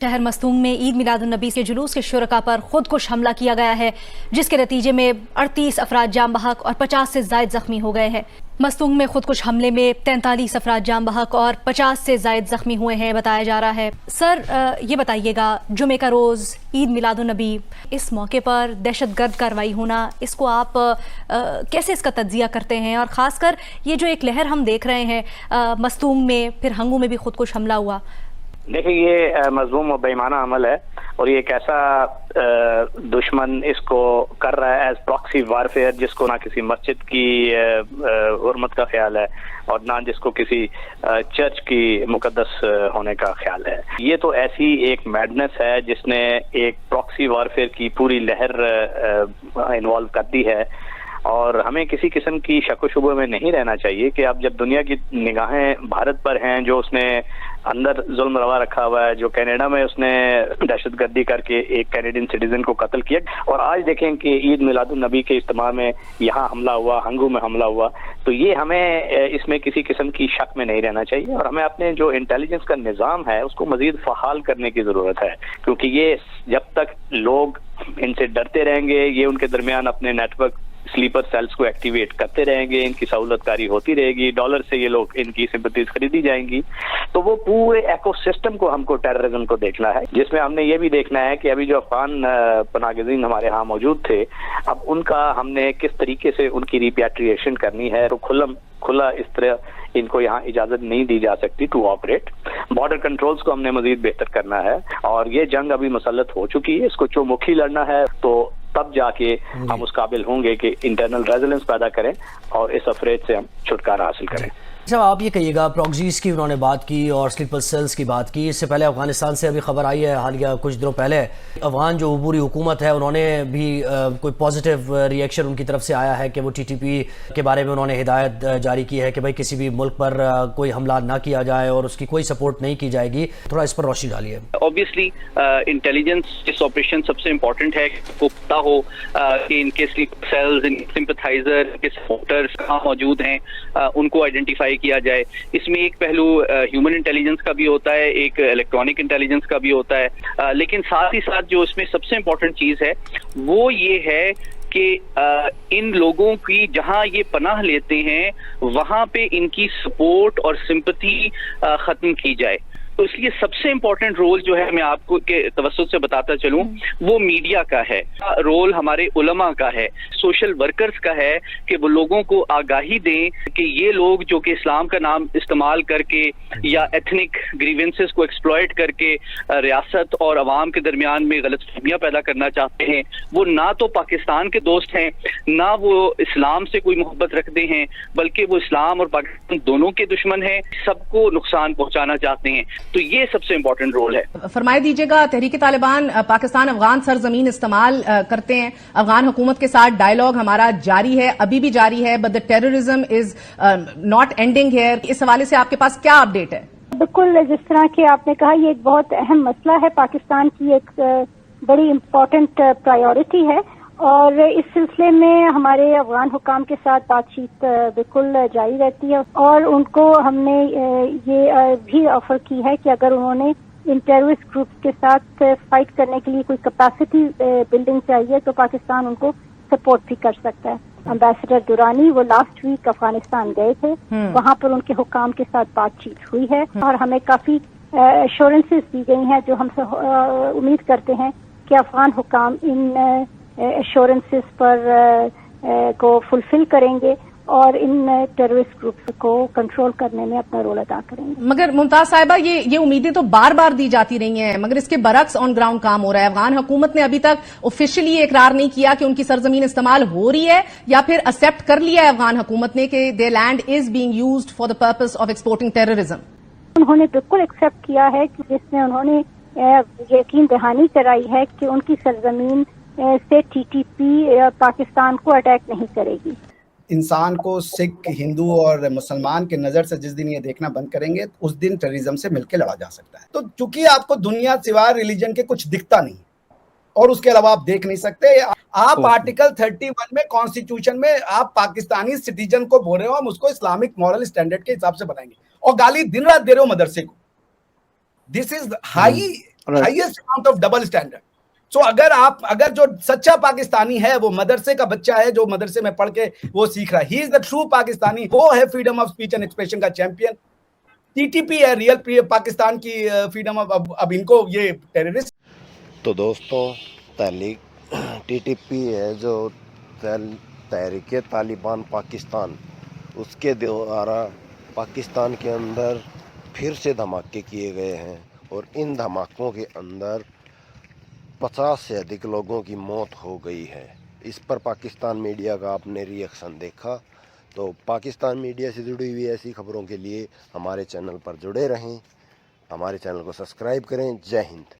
शहर मस्तूंग में ईद मिलादुन्नबी के जुलूस के शुरका पर खुदकुश हमला किया गया है, जिसके नतीजे में 38 अफराद जाम बहक और 50 से जायद जख्मी हो गए हैं। मस्तूंग में खुदकुश हमले में 43 अफराद जाम बहक और 50 से जायद जख्मी हुए हैं, बताया जा रहा है। सर, ये बताइएगा, जुमे का रोज़ ईद मिलादुन्नबी, इस मौके पर दहशतगर्द कार्रवाई होना, इसको आप कैसे इसका तज्जिया करते हैं? और ख़ासकर ये जो एक लहर हम देख रहे हैं मस्तूंग में, फिर हंगू में भी खुदकुश हमला हुआ। देखिए, ये मज़लूम और बेईमाना अमल है और ये एक ऐसा दुश्मन इसको कर रहा है एज प्रॉक्सी वारफेयर, जिसको ना किसी मस्जिद की हुर्मत का ख्याल है और ना जिसको किसी चर्च की मुकद्दस होने का ख्याल है। ये तो ऐसी एक मैडनेस है जिसने एक प्रॉक्सी वारफेयर की पूरी लहर इन्वॉल्व कर दी है और हमें किसी किस्म की शक व शुबे में नहीं रहना चाहिए कि अब जब दुनिया की निगाहें भारत पर हैं, जो उसने अंदर जुल्म रवा रखा हुआ है, जो कनाडा में उसने दहशतगर्दी करके एक कैनेडियन सिटीजन को कत्ल किया, और आज देखें कि ईद मिलादुन्नबी के इज्तिमा में यहाँ हमला हुआ, हंगू में हमला हुआ, तो ये हमें इसमें किसी किस्म की शक में नहीं रहना चाहिए और हमें अपने जो इंटेलिजेंस का निज़ाम है उसको मजीद फहाल करने की ज़रूरत है, क्योंकि ये जब तक लोग इनसे डरते रहेंगे, ये उनके दरमियान अपने नेटवर्क स्लीपर सेल्स को एक्टिवेट करते रहेंगे, इनकी सहूलतकारी होती रहेगी, डॉलर से ये लोग इनकी सिंपैथीज खरीदी जाएंगी, तो वो पूरे इकोसिस्टम को हमको टेररिज्म को देखना है, जिसमें हमने ये भी देखना है कि अभी जो अफगान पनाहगज़ीन हमारे यहाँ मौजूद थे, अब उनका हमने किस तरीके से उनकी रिपैट्रिएशन करनी है। तो खुला इस तरह इनको यहाँ इजाजत नहीं दी जा सकती टू ऑपरेट। बॉर्डर कंट्रोल्स को हमने मजीद बेहतर करना है और ये जंग अभी मुसल्लत हो चुकी है, इसको चौमुखी लड़ना है, तो तब जाके हम उस काबिल होंगे कि इंटरनल रेजिलेंस पैदा करें और इस अफरेज से हम छुटकारा हासिल करें। अच्छा, आप ये कहिएगा, प्रॉक्सीज की उन्होंने बात की और स्लीपर सेल्स की बात की, इससे पहले अफगानिस्तान से अभी खबर आई है हालिया कुछ दिनों पहले, अफगान जो अबूरी हुकूमत है उन्होंने भी कोई पॉजिटिव रिएक्शन उनकी तरफ से आया है कि वो टीटीपी के बारे में उन्होंने हिदायत जारी की है कि भाई किसी भी मुल्क पर कोई हमला ना किया जाए और उसकी कोई सपोर्ट नहीं की जाएगी। थोड़ा इस पर रोशनी डालिए। ऑब्वियसली इंटेलिजेंस इस ऑपरेशन सबसे इम्पोर्टेंट है को पता हो कि इनके स्लीपर सेल्स, इनके सिंपैथाइजर, इनके सपोर्टर्स कहाँ मौजूद हैं, उनको आइडेंटिफाई किया जाए। इसमें एक पहलू ह्यूमन इंटेलिजेंस का भी होता है, एक इलेक्ट्रॉनिक इंटेलिजेंस का भी होता है, लेकिन साथ ही साथ जो इसमें सबसे इम्पोर्टेंट चीज है वो ये है कि इन लोगों की जहां ये पनाह लेते हैं वहां पे इनकी सपोर्ट और सिंपैथी खत्म की जाए। तो इसलिए सबसे इम्पोर्टेंट रोल जो है, मैं आपको के तवज्जुह से बताता चलूं, वो मीडिया का है, रोल हमारे उलमा का है, सोशल वर्कर्स का है कि वो लोगों को आगाही दें कि ये लोग जो कि इस्लाम का नाम इस्तेमाल करके या एथनिक ग्रीवेंसेस को एक्सप्लॉइट करके रियासत और अवाम के दरमियान में गलतफहमियां पैदा करना चाहते हैं, वो ना तो पाकिस्तान के दोस्त हैं, ना वो इस्लाम से कोई मोहब्बत रखते हैं, बल्कि वो इस्लाम और पाकिस्तान दोनों के दुश्मन हैं, सबको नुकसान पहुंचाना चाहते हैं। तो ये सबसे इम्पोर्टेंट रोल है। फरमाई दीजिएगा, तहरीक तालिबान पाकिस्तान अफगान सरजमीन इस्तेमाल करते हैं, अफगान हुकूमत के साथ डायलॉग हमारा जारी है, अभी भी जारी है, but the terrorism is not ending here. इस हवाले से आपके पास क्या अपडेट है? बिल्कुल, जिस तरह कि आपने कहा, ये एक बहुत अहम मसला है, पाकिस्तान की एक बड़ी इम्पोर्टेंट प्रायोरिटी है और इस सिलसिले में हमारे अफगान हुकाम के साथ बातचीत बिल्कुल जारी रहती है और उनको हमने ये भी ऑफर की है कि अगर उन्होंने इन टेररिस्ट ग्रुप्स के साथ फाइट करने के लिए कोई कैपेसिटी बिल्डिंग चाहिए तो पाकिस्तान उनको सपोर्ट भी कर सकता है। एम्बेसडर दुरानी वो लास्ट वीक अफगानिस्तान गए थे, वहां पर उनके हुकाम के साथ बातचीत हुई है और हमें काफी एश्योरेंसेस दी गई हैं जो हमसे उम्मीद करते हैं कि अफगान हुकाम इन एश्योरेंसेस पर को फुलफिल करेंगे और इन टेररिस्ट ग्रुप्स को कंट्रोल करने में अपना रोल अदा करेंगे। मगर मुमताज साहिबा, ये उम्मीदें तो बार बार दी जाती रही हैं, मगर इसके बरक्स ऑन ग्राउंड काम हो रहा है। अफगान हुकूमत ने अभी तक ऑफिशियली इकरार नहीं किया कि उनकी सरजमीन इस्तेमाल हो रही है या फिर एक्सेप्ट कर लिया है अफगान हुकूमत ने कि there land is being used for the purpose of exporting terrorism. उन्होंने बिल्कुल एक्सेप्ट किया है कि जिसमें उन्होंने यकीन दहानी कराई है कि उनकी सरजमीन से टीटीपी पाकिस्तान को अटैक नहीं करेगी। इंसान को सिख, हिंदू और मुसलमान के नज़र से जिस दिन ये देखना बंद करेंगे उस दिन टेररिज्म से मिलकर लड़ा जा सकता है। तो चूंकि आपको दुनिया सिवाय रिलीजन के कुछ दिखता नहीं और उसके अलावा आप देख नहीं सकते, आप आर्टिकल 31 में कॉन्स्टिट्यूशन में आप पाकिस्तानी सिटीजन को बोल रहे हो हम उसको इस्लामिक मॉरल स्टैंडर्ड के हिसाब से बनाएंगे और गाली दिन रात दे रहे हो मदरसे को। This is high highest amount of double standard. So अगर जो सच्चा पाकिस्तानी है वो मदरसे का बच्चा है जो मदरसे में पढ़ के वो सीख रहा है, he is the true Pakistani, वो है freedom of speech and expression का चैंपियन। टीटीपी है रियल पाकिस्तान की फ्रीडम ऑफ, अब इनको ये टेररिस्ट। तो दोस्तों टीटीपी है जो तहरीक तालिबान पाकिस्तान, उसके द्वारा पाकिस्तान के अंदर फिर से धमाके किए गए हैं और इन धमाकों के अंदर 50 से अधिक लोगों की मौत हो गई है। इस पर पाकिस्तान मीडिया का आपने रिएक्शन देखा। तो पाकिस्तान मीडिया से जुड़ी हुई ऐसी खबरों के लिए हमारे चैनल पर जुड़े रहें, हमारे चैनल को सब्सक्राइब करें। जय हिंद।